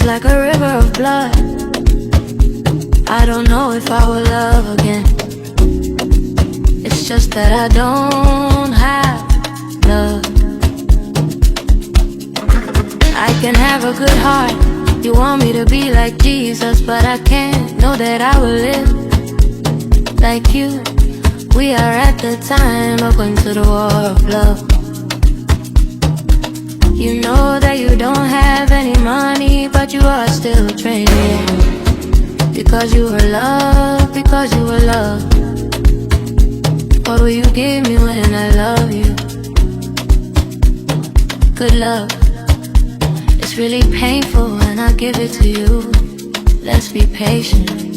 like a river of blood. I don't know if I will love again. It's just that I don't have love. I can have a good heart. You want me to be like Jesus, but I can't. Know that I will live like you. We are at the time open to the war of love. You know that you don't have any money, but you are still training. Because you were loved, because you were loved. What will you give me when I love you? Good love. It's really painful when I give it to you. Let's be patient.